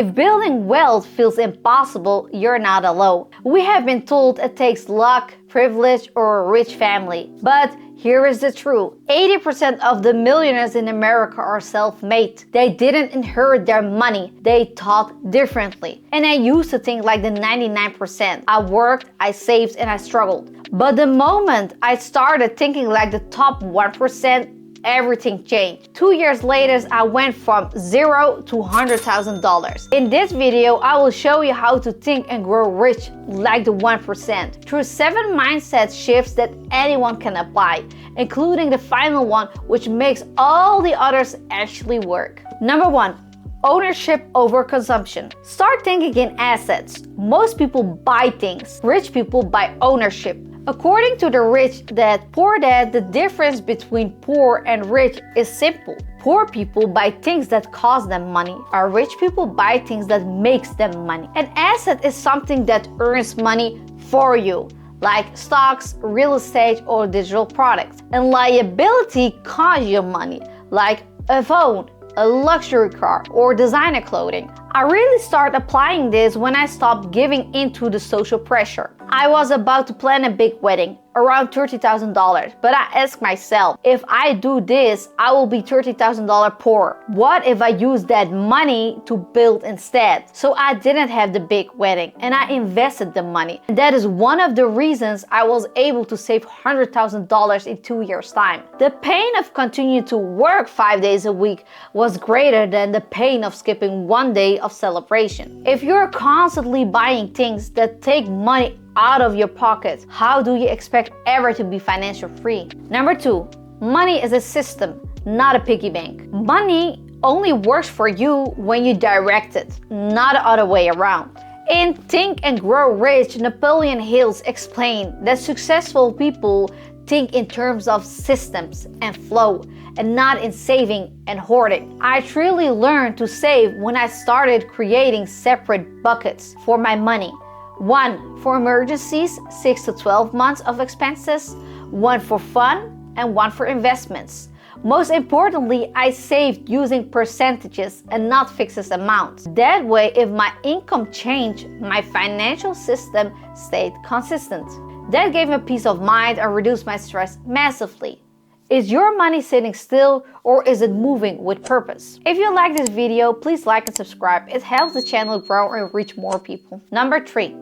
If building wealth feels impossible, you're not alone. We have been told it takes luck, privilege, or a rich family. But here is the truth. 80% of the millionaires in America are self-made. They didn't inherit their money. They thought differently. And I used to think like the 99%. I worked, I saved, and I struggled. But the moment I started thinking like the top 1%, everything changed. 2 years later, I went from $0 to $100,000. In this video, I will show you how to think and grow rich like the 1% through 7 mindset shifts that anyone can apply, including the final one, which makes all the others actually work. Number 1. Ownership over consumption. Start thinking in assets. Most people buy things. Rich people buy ownership. According to the rich dad, poor dad, the difference between poor and rich is simple. Poor people buy things that cost them money. Our rich people buy things that makes them money. An asset is something that earns money for you, like stocks, real estate, or digital products. And liability costs you money, like a phone, a luxury car, or designer clothing. I really started applying this when I stopped giving into the social pressure. I was about to plan a big wedding, around $30,000, but I asked myself, if I do this, I will be $30,000 poor. What if I use that money to build instead? So I didn't have the big wedding, and I invested the money. And that is one of the reasons I was able to save $100,000 in 2 years' time. The pain of continuing to work 5 days a week was greater than the pain of skipping 1 day of celebration. If you're constantly buying things that take money out of your pocket, how do you expect ever to be financial free? Number 2, money is a system, not a piggy bank. Money only works for you when you direct it, not the other way around. In Think and Grow Rich, Napoleon Hill explained that successful people think in terms of systems and flow, and not in saving and hoarding. I truly learned to save when I started creating separate buckets for my money. 1 for emergencies, 6 to 12 months of expenses, 1 for fun, and 1 for investments. Most importantly, I saved using percentages and not fixed amounts. That way, if my income changed, my financial system stayed consistent. That gave me peace of mind and reduced my stress massively. Is your money sitting still, or is it moving with purpose? If you like this video, please like and subscribe. It helps the channel grow and reach more people. Number 3,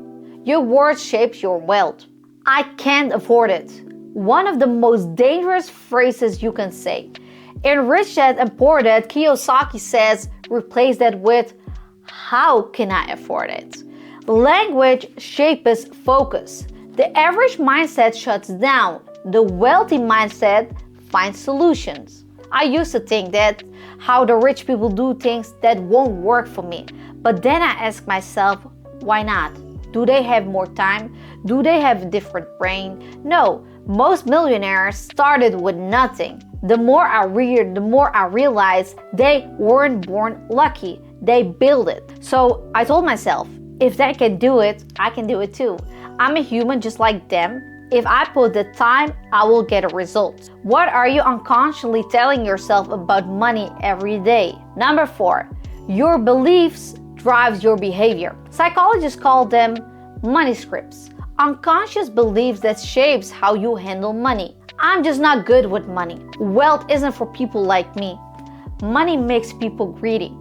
your words shapes your wealth. I can't afford it. One of the most dangerous phrases you can say. In Rich Dad and Poor Dad, Kiyosaki says, replace that with, how can I afford it? Language shapes focus. The average mindset shuts down. The wealthy mindset finds solutions. I used to think that how the rich people do things that won't work for me. But then I ask myself, why not? Do they have more time? Do they have a different brain? No, most millionaires started with nothing. The more I read, the more I realize they weren't born lucky. They built it. So I told myself, if they can do it, I can do it too. I'm a human just like them. If I put the time, I will get a result. What are you unconsciously telling yourself about money every day? Number 4, your beliefs drives your behavior. Psychologists call them money scripts. Unconscious beliefs that shapes how you handle money. I'm just not good with money. Wealth isn't for people like me. Money makes people greedy.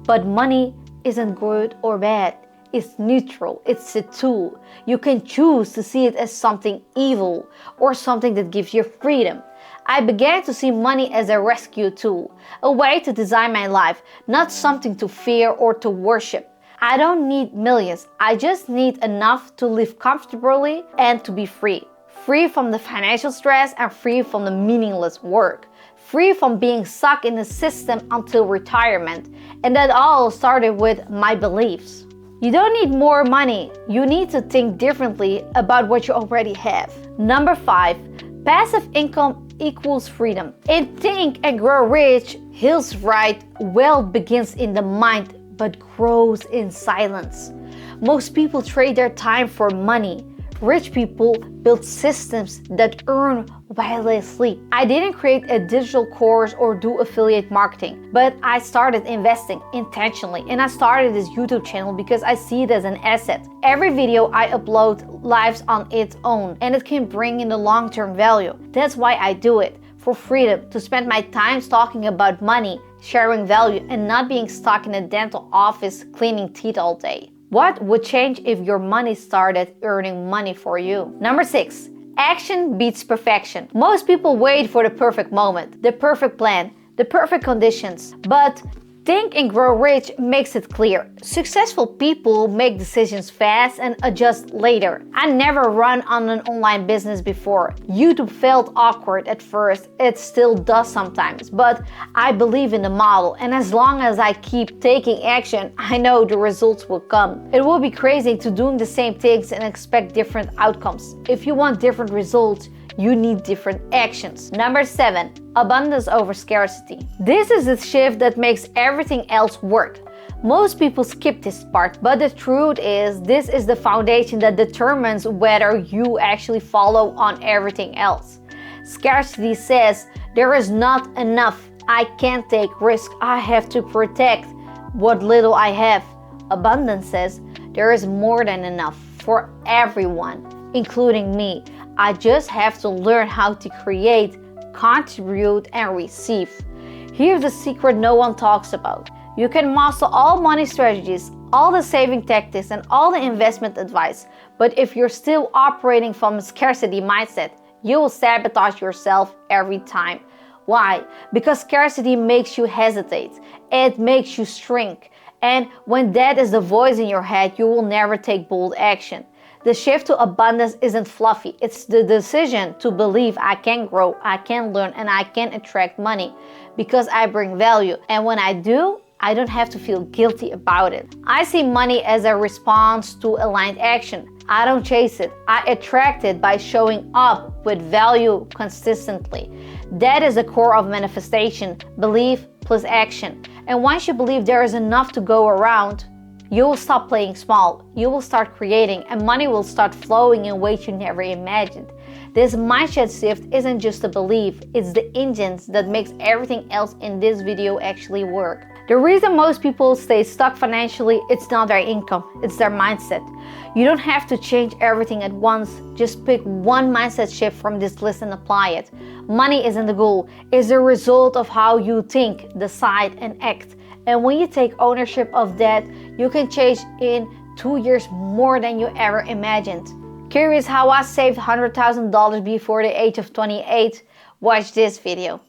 But money isn't good or bad. It's neutral. It's a tool. You can choose to see it as something evil or something that gives you freedom. I began to see money as a rescue tool, a way to design my life, not something to fear or to worship. I don't need millions. I just need enough to live comfortably and to be free. Free from the financial stress and free from the meaningless work. Free from being stuck in the system until retirement. And that all started with my beliefs. You don't need more money. You need to think differently about what you already have. Number 5, passive income equals freedom. In Think and Grow Rich, Hill's right, wealth begins in the mind but grows in silence. Most people trade their time for money. Rich people build systems that earn while they sleep. I didn't create a digital course or do affiliate marketing, but I started investing intentionally, and I started this YouTube channel because I see it as an asset. Every video I upload lives on its own, and it can bring in the long-term value. That's why I do it. For freedom, to spend my time talking about money, sharing value, and not being stuck in a dental office cleaning teeth all day. What would change if your money started earning money for you? Number 6, action beats perfection. Most people wait for the perfect moment, the perfect plan, the perfect conditions, but Think and Grow Rich makes it clear. Successful people make decisions fast and adjust later. I never run on an online business before. YouTube felt awkward at first. It still does sometimes, but I believe in the model, and as long as I keep taking action, I know the results will come. It will be crazy to doing the same things and expect different outcomes. If you want different results, you need different actions. Number 7, abundance over scarcity. This is the shift that makes everything else work. Most people skip this part, but the truth is this is the foundation that determines whether you actually follow on everything else. Scarcity says there is not enough. I can't take risk. I have to protect what little I have. Abundance says there is more than enough for everyone, including me. I just have to learn how to create, contribute, and receive. Here's the secret no one talks about. You can master all money strategies, all the saving tactics, and all the investment advice, but if you're still operating from a scarcity mindset, you will sabotage yourself every time. Why? Because scarcity makes you hesitate. It makes you shrink. And when that is the voice in your head, you will never take bold action. The shift to abundance isn't fluffy. It's the decision to believe I can grow, I can learn, and I can attract money because I bring value. And when I do, I don't have to feel guilty about it. I see money as a response to aligned action. I don't chase it. I attract it by showing up with value consistently. That is the core of manifestation, belief plus action. And once you believe there is enough to go around, you will stop playing small, you will start creating, and money will start flowing in ways you never imagined. This mindset shift isn't just a belief, it's the engines that makes everything else in this video actually work. The reason most people stay stuck financially, it's not their income, it's their mindset. You don't have to change everything at once, just pick one mindset shift from this list and apply it. Money isn't the goal, it's the result of how you think, decide, and act. And when you take ownership of that, you can change in 2 years more than you ever imagined. Curious how I saved $100,000 before the age of 28? Watch this video.